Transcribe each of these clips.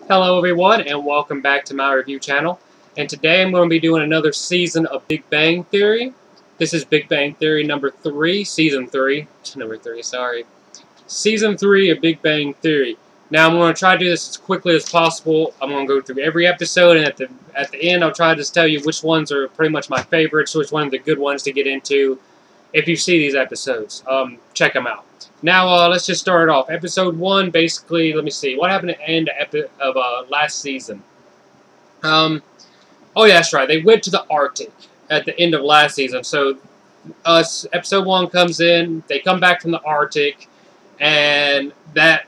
Hello everyone and welcome back to my review channel. And today I'm going to be doing another season of Big Bang Theory. This is Big Bang Theory number 3, season 3. Number 3, sorry. Season 3 of Big Bang Theory. Now I'm going to try to do this as quickly as possible. I'm going to go through every episode, and at the end I'll try to tell you which ones are pretty much my favorites, which one of the good ones to get into. If you see these episodes, check them out. Now, let's just start off. Episode 1, basically, let me see. What happened at the end of last season? Oh yeah, that's right. They went to the Arctic at the end of last season. So, episode 1 comes in. They come back from the Arctic. And they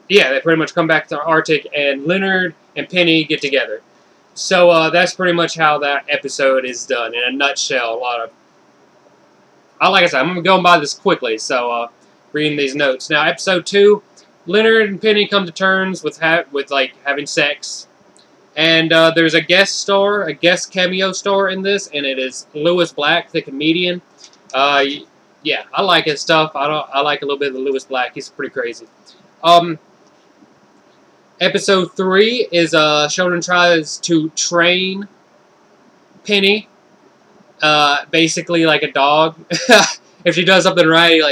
pretty much come back to the Arctic. And Leonard and Penny get together. So, that's pretty much how that episode is done in a nutshell. Like I said, I'm going to go by this quickly. So, reading these notes. Now, episode 2, Leonard and Penny come to terms with having sex. And there's a guest cameo star in this, and it is Lewis Black, the comedian. Yeah, I like his stuff. I like a little bit of the Lewis Black. He's pretty crazy. Episode 3 is Sheldon tries to train Penny, basically like a dog. If she does something right,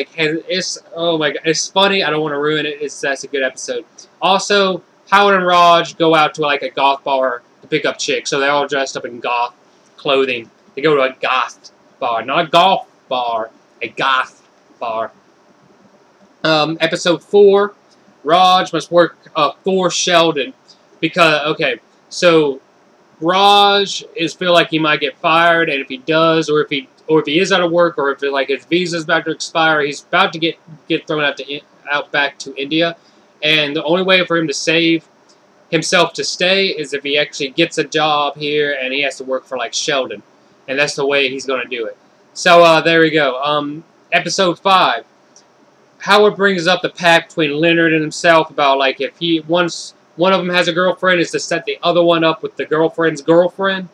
oh my god, it's funny. I don't want to ruin it. That's a good episode. Also, Howard and Raj go out to a goth bar to pick up chicks. So they're all dressed up in goth clothing. They go to a goth bar, not a golf bar, a goth bar. Episode 4, Raj must work for Sheldon because so Raj feel like he might get fired, and if he does, or if he is out of work, or if his visa's about to expire, he's about to get thrown out back to India. And the only way for him to save himself to stay is if he actually gets a job here and he has to work for Sheldon. And that's the way he's going to do it. So there we go. Episode 5. Howard brings up the pact between Leonard and himself about if one of them has a girlfriend, is to set the other one up with the girlfriend's girlfriend,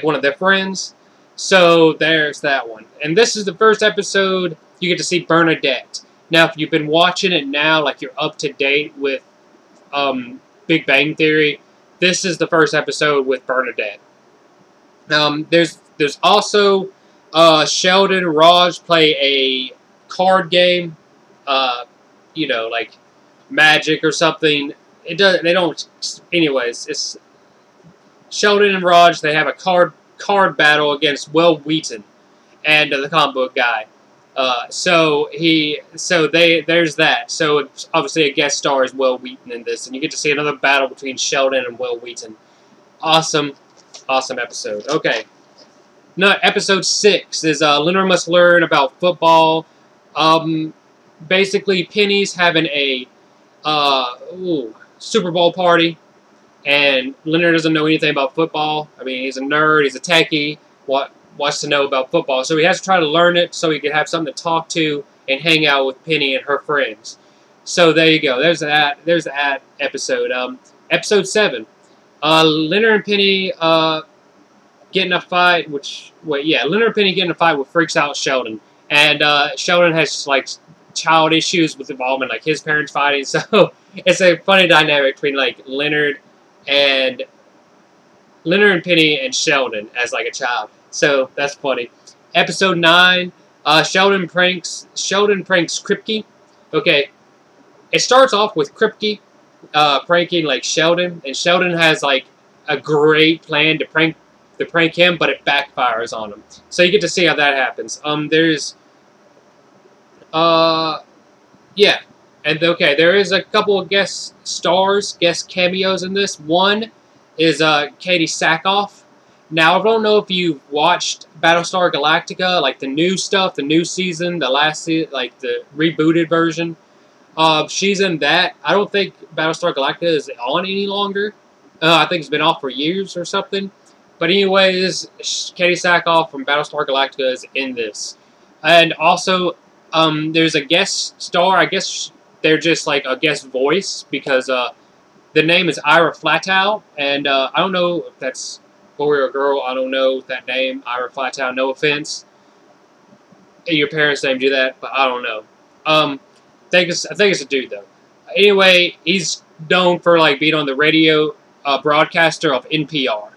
one of their friends. So there's that one. And this is the first episode you get to see Bernadette. Now, if you've been watching it now, you're up to date with Big Bang Theory, this is the first episode with Bernadette. There's also Sheldon and Raj play a card game, like Magic or something. Anyways, it's Sheldon and Raj, they have a card battle against Will Wheaton and the comic book guy. There's that. So it's obviously a guest star is Will Wheaton in this, and you get to see another battle between Sheldon and Will Wheaton. Awesome episode. Okay. Now, episode 6 is Leonard must learn about football. Basically, Penny's having a Super Bowl party. And Leonard doesn't know anything about football. I mean, he's a nerd, he's a techie, wants to know about football. So he has to try to learn it so he can have something to talk to and hang out with Penny and her friends. So there you go. There's that episode. Episode 7. Leonard and Penny get in a fight, Leonard and Penny get in a fight with freaks out Sheldon. And Sheldon has, child issues with involvement, his parents fighting. So it's a funny dynamic between, Leonard and Penny and Sheldon as a child. So that's funny. Episode 9, Sheldon pranks Kripke. Okay, it starts off with Kripke pranking Sheldon, and Sheldon has a great plan to prank him, but it backfires on him. So you get to see how that happens. There is a couple of guest cameos in this. One is Katie Sackhoff. Now, I don't know if you've watched Battlestar Galactica, the new stuff, the new season, the last season, the rebooted version. She's in that. I don't think Battlestar Galactica is on any longer. I think it's been off for years or something. But anyways, Katie Sackhoff from Battlestar Galactica is in this. And also, there's a guest star. I guess they're just a guest voice because the name is Ira Flatow, and I don't know if that's boy or girl. I don't know that name, Ira Flatow. No offense, your parents named you that, but I don't know. I think it's a dude though. Anyway, he's known for being on the radio broadcaster of NPR.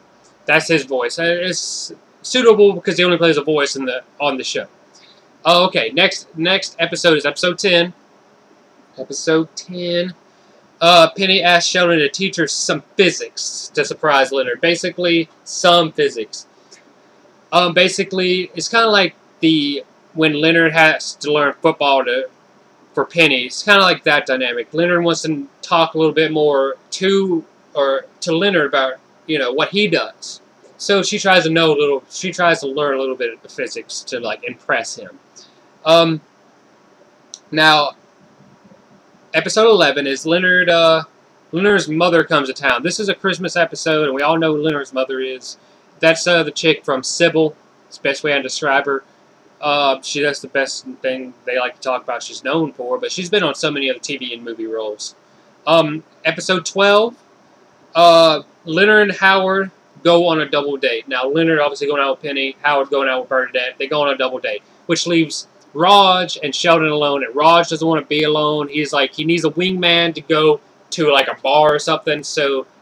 That's his voice. It's suitable because he only plays a voice on the show. Oh, okay. Next episode is episode 10. Episode 10. Penny asks Sheldon to teach her some physics to surprise Leonard. Basically, some physics. Basically, it's kind of like when Leonard has to learn football for Penny. It's kind of like that dynamic. Leonard wants to talk a little bit more to Leonard about what he does. So she tries to learn a little bit of physics to like impress him. Now, episode 11 is Leonard's mother comes to town. This is a Christmas episode, and we all know who Leonard's mother is. That's the chick from Sybil. It's the best way I can describe her. That's the best thing they like to talk about she's known for, but she's been on so many other TV and movie roles. Episode 12, Leonard and Howard go on a double date. Now, Leonard obviously going out with Penny, Howard going out with Bernadette. They go on a double date, which leaves Raj and Sheldon alone, and Raj doesn't want to be alone. He's like, he needs a wingman to go to like a bar or something,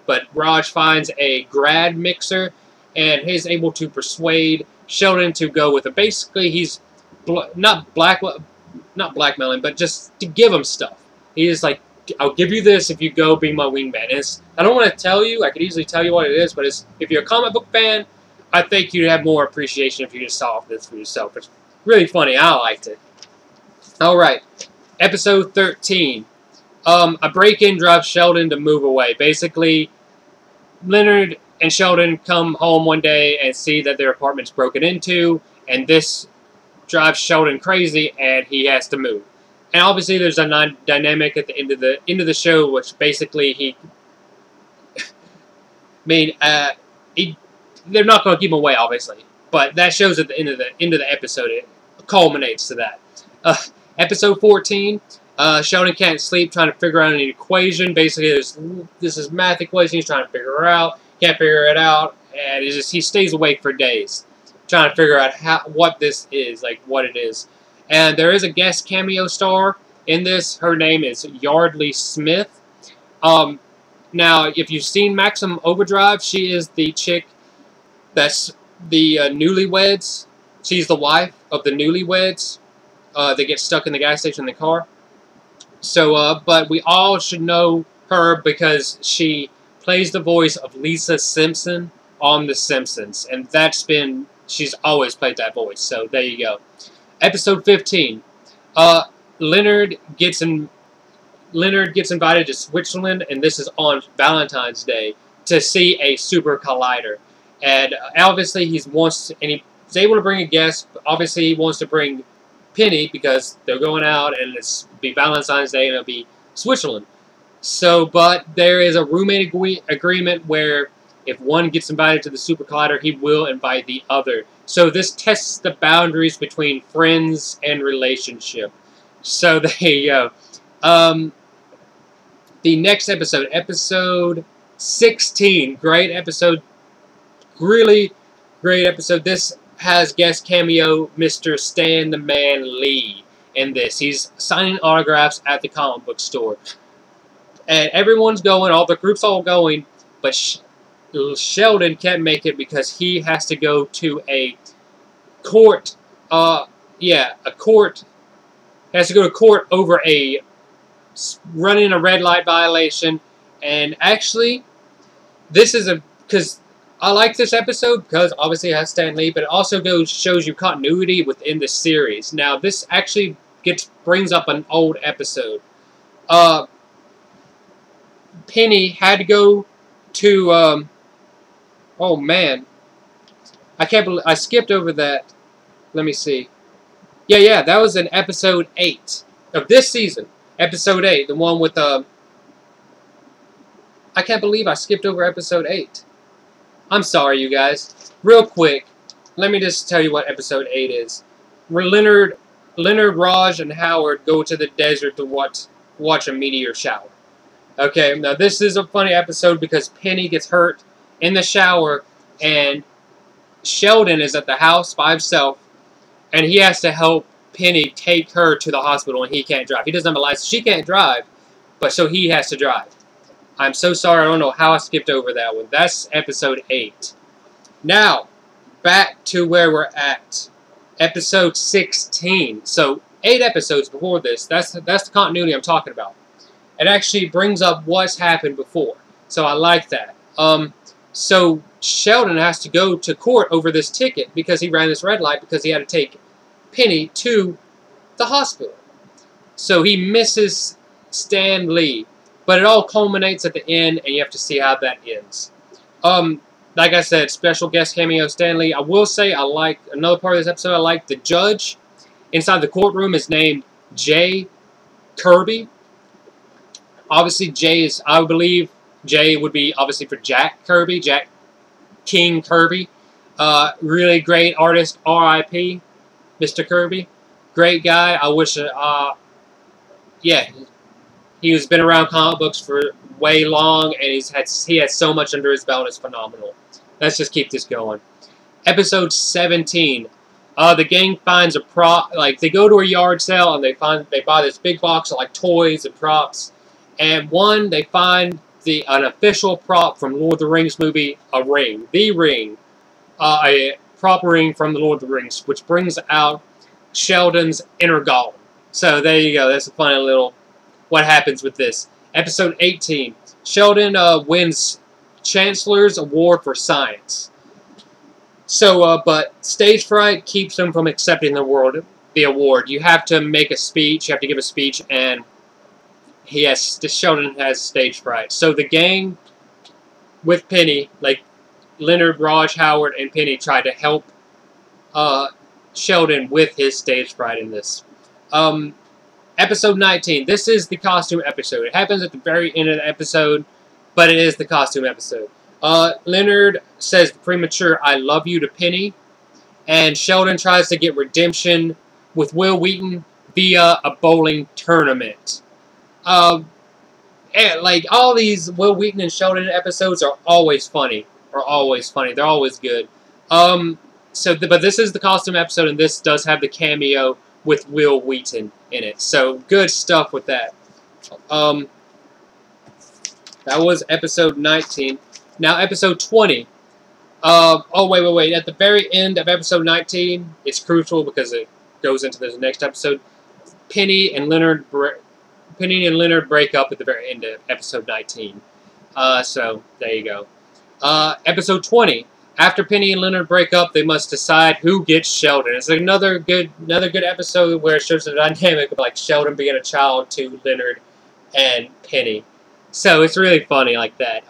but Raj finds a grad mixer, and he's able to persuade Sheldon to go with it. Basically, he's not blackmailing, but just to give him stuff. He is like, I'll give you this if you go be my wingman. I don't want to tell you. I could easily tell you what it is, but if you're a comic book fan, I think you'd have more appreciation if you just saw this for yourself. It's really funny. I liked it. Alright. Episode 13. A break-in drives Sheldon to move away. Basically, Leonard and Sheldon come home one day and see that their apartment's broken into, and this drives Sheldon crazy, and he has to move. And obviously, there's a dynamic at the end of the show, which basically they're not going to keep him away, obviously, but that shows at the end of the episode. It culminates to that. Episode 14. Sheldon can't sleep, trying to figure out an equation. Basically, this is math equation he's trying to figure her out. Can't figure it out, and he stays awake for days, trying to figure out what this is, like what it is. And there is a guest cameo star in this. Her name is Yardley Smith. Now, if you've seen Maximum Overdrive, she is the chick that's the newlyweds. She's the wife of the newlyweds. They get stuck in the gas station in the car. So, but we all should know her because she plays the voice of Lisa Simpson on The Simpsons. And she's always played that voice. So, there you go. Episode 15. Leonard gets invited to Switzerland, and this is on Valentine's Day, to see a super collider. And obviously he's able to bring a guest. Obviously he wants to bring Penny because they're going out and it'll be Valentine's Day and it'll be Switzerland. So, but there is a roommate agreement where if one gets invited to the super collider, he will invite the other. So this tests the boundaries between friends and relationship. So there you go. The next episode, episode 16, great episode, really great episode. This has guest cameo Mr. Stan the Man Lee in this. He's signing autographs at the comic book store. And everyone's going, all the group's all going, but Sheldon can't make it because he has to go to a court, he has to go to court over running a red light violation. And actually, this is because I like this episode because obviously it has Stan Lee, but it also shows you continuity within the series. Now, this actually brings up an old episode. Penny had to go to, oh man, I can't believe, I skipped over that. Let me see. Yeah, that was in episode 8 of this season. Episode 8, the one with, I can't believe I skipped over episode 8. I'm sorry, you guys. Real quick, let me just tell you what episode 8 is. Where Leonard, Raj, and Howard go to the desert to watch a meteor shower. Okay, now this is a funny episode because Penny gets hurt in the shower, and Sheldon is at the house by himself, and he has to help Penny take her to the hospital, and he can't drive. He doesn't have a license. She can't drive, but so he has to drive. I'm so sorry, I don't know how I skipped over that one. That's episode 8. Now, back to where we're at. Episode 16. So, 8 episodes before this. That's the continuity I'm talking about. It actually brings up what's happened before. So, I like that. So, Sheldon has to go to court over this ticket because he ran this red light because he had to take Penny to the hospital. So, he misses Stan Lee. But it all culminates at the end, and you have to see how that ends. Like I said, special guest cameo Stan Lee. I will say I like another part of this episode. I like the judge inside the courtroom is named Jay Kirby. Obviously, Jay is, I believe, Jay would be obviously for Jack Kirby, Jack King Kirby. Really great artist, R.I.P. Mr. Kirby. Great guy. I wish, yeah. He has been around comic books for way long, and he has so much under his belt. It's phenomenal. Let's just keep this going. Episode 17. The gang finds a prop. Like, they go to a yard sale and they buy this big box of like toys and props. And they find an official prop from Lord of the Rings movie, a ring, a prop ring from the Lord of the Rings, which brings out Sheldon's inner golem. So there you go. That's a funny little. What happens with this? Episode 18. Sheldon wins Chancellor's Award for Science. So, but stage fright keeps him from accepting the award. You have to make a speech. You have to give a speech, and Sheldon has stage fright. So the gang with Penny, like Leonard, Raj, Howard, and Penny, try to help Sheldon with his stage fright in this. Episode 19. This is the costume episode. It happens at the very end of the episode, but it is the costume episode. Leonard says the premature "I love you" to Penny, and Sheldon tries to get redemption with Wil Wheaton via a bowling tournament. And like all these Wil Wheaton and Sheldon episodes are always funny. They're always good. But this is the costume episode, and this does have the cameo with Wil Wheaton in it. So, good stuff with that. That was episode 19. Now, episode 20. Oh, wait. At the very end of episode 19, it's crucial because it goes into the next episode. Penny and Leonard break up at the very end of episode 19. So, there you go. Episode 20. After Penny and Leonard break up, they must decide who gets Sheldon. It's another good episode where it shows the dynamic of like Sheldon being a child to Leonard and Penny. So it's really funny like that.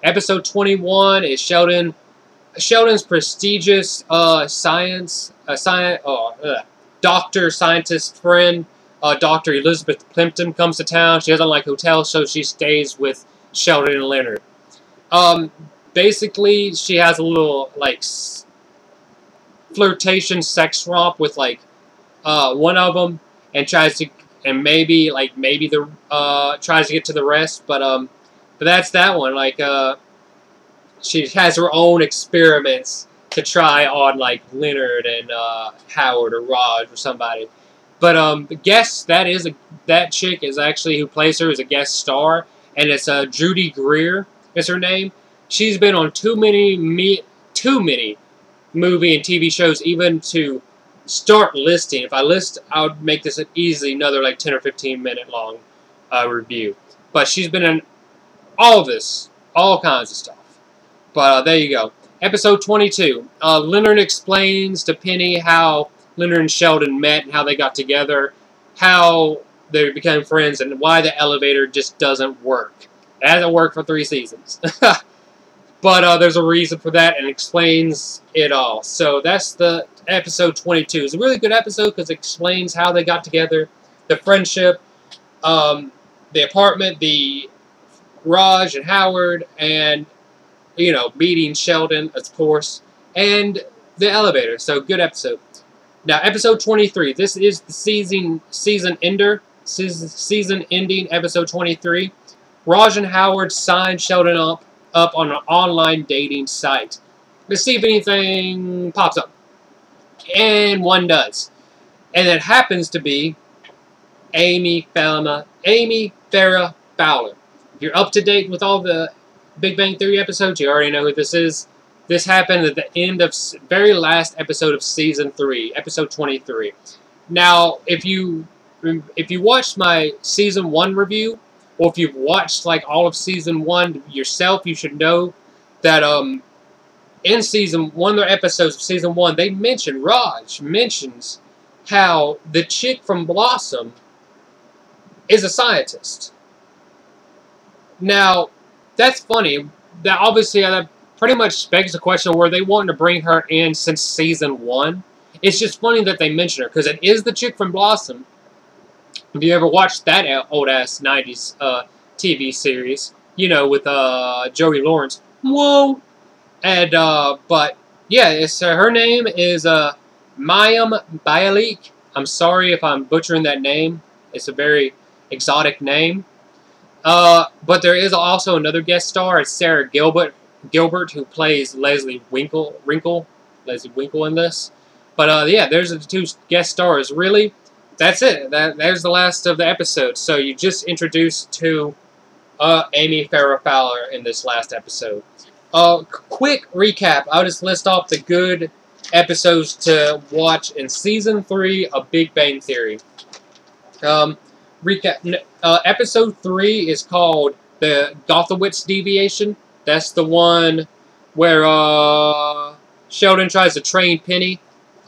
Episode 21 is Sheldon's prestigious doctor scientist friend, Dr. Elizabeth Plimpton, comes to town. She doesn't like hotels, so she stays with Sheldon and Leonard. Basically, she has a little, like, flirtation sex romp with, like, one of them, and tries to, and maybe tries to get to the rest, but that's that one. Like, she has her own experiments to try on, like, Leonard and Howard or Raj or somebody. But that chick is actually who plays her as a guest star, and it's Judy Greer is her name. She's been on too many movie and TV shows even to start listing. If I list, I would make this easily another like 10 or 15 minute long review. But she's been in all of this, all kinds of stuff. But there you go. Episode 22. Leonard explains to Penny how Leonard and Sheldon met and how they got together, how they became friends, and why the elevator just doesn't work. It hasn't worked for 3 seasons. But there's a reason for that, and explains it all. So that's the episode 22. It's a really good episode because it explains how they got together, the friendship, the apartment, the Raj and Howard, and, you know, meeting Sheldon, of course, and the elevator. So good episode. Now, episode 23. This is the season ending episode 23. Raj and Howard sign Sheldon up on an online dating site. Let's see if anything pops up. And one does. And it happens to be Amy Farrah Fowler. If you're up to date with all the Big Bang Theory episodes, you already know who this is. This happened at the end of very last episode of Season 3, Episode 23. Now, if you watched my Season 1 review, or if you've watched like all of Season 1 yourself, you should know that in one of the episodes of Season 1, Raj mentions how the chick from Blossom is a scientist. Now, that's funny. That obviously that pretty much begs the question, were they wanting to bring her in since Season 1? It's just funny that they mention her, because it is the chick from Blossom. If you ever watched that old-ass 90s TV series, you know, with Joey Lawrence. Whoa! And, but, yeah, her name is Mayim Bialik. I'm sorry if I'm butchering that name. It's a very exotic name. But there is also another guest star. It's Sarah Gilbert, who plays Leslie Winkle in this. But, yeah, there's the two guest stars. Really, that's it. There's the last of the episode. So you just introduced to Amy Farrah Fowler in this last episode. Quick recap. I'll just list off the good episodes to watch in Season 3 of Big Bang Theory. Recap. Episode 3 is called The Gothowitz Deviation. That's the one where Sheldon tries to train Penny.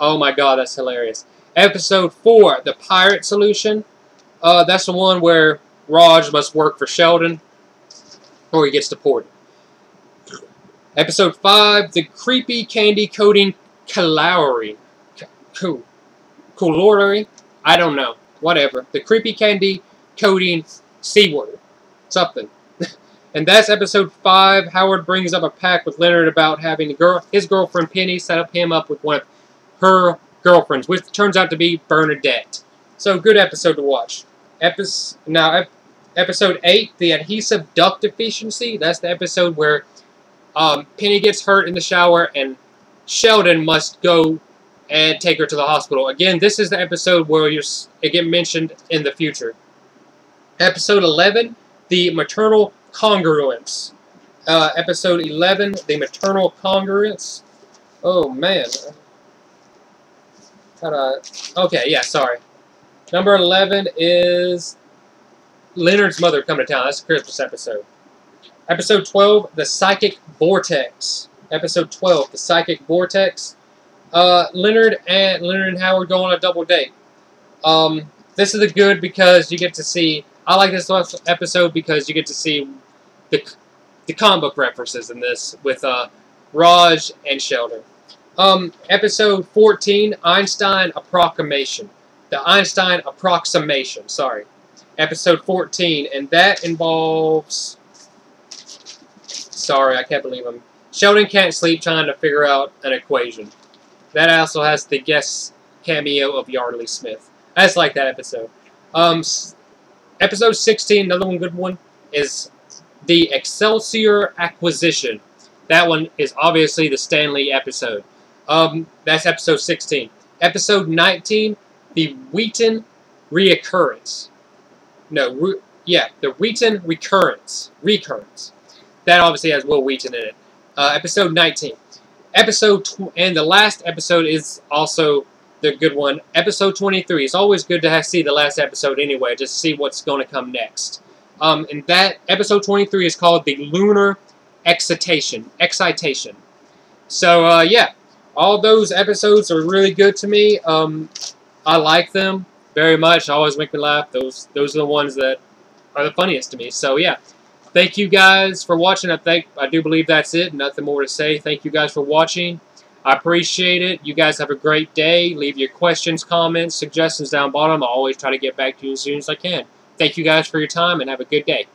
Oh my god, that's hilarious. Episode 4, The Pirate Solution. That's the one where Raj must work for Sheldon, or he gets deported. Episode 5, The Creepy Candy Coating Calorie. Calorie? I don't know. Whatever. The Creepy Candy Coating C-word. Something. And that's episode 5. Howard brings up a pact with Leonard about having his girlfriend Penny set him up with one of her girlfriends, which turns out to be Bernadette. So, good episode to watch. Episode 8, The Adhesive Duct Deficiency. That's the episode where Penny gets hurt in the shower and Sheldon must go and take her to the hospital. Again, this is the episode where it gets mentioned in the future. Episode 11, The Maternal Congruence. Episode 11, The Maternal Congruence. Oh, man. Okay, yeah, sorry. Number 11 is Leonard's mother coming to town. That's a Christmas episode. Episode 12, The Psychic Vortex. Episode 12, The Psychic Vortex. Leonard and Howard go on a double date. This is good because you get to see... I like this last episode because you get to see the comic book references in this with Raj and Sheldon. Episode 14, Einstein Approximation. The Einstein Approximation, sorry. Episode 14, and that involves... Sorry, I can't believe him. Sheldon can't sleep trying to figure out an equation. That also has the guest cameo of Yardley Smith. I just like that episode. Episode 16, another good one, is The Excelsior Acquisition. That one is obviously the Stanley episode. That's episode 16. Episode 19, The Wheaton Reoccurrence. No, The Wheaton Recurrence. That obviously has Will Wheaton in it. Episode 19. And the last episode is also the good one. Episode 23. It's always good to see the last episode anyway, just to see what's going to come next. And that episode 23 is called The Lunar Excitation. So, yeah. All those episodes are really good to me. I like them very much. They always make me laugh. Those are the ones that are the funniest to me. So, yeah. Thank you guys for watching. I do believe that's it. Nothing more to say. Thank you guys for watching. I appreciate it. You guys have a great day. Leave your questions, comments, suggestions down bottom. I'll always try to get back to you as soon as I can. Thank you guys for your time and have a good day.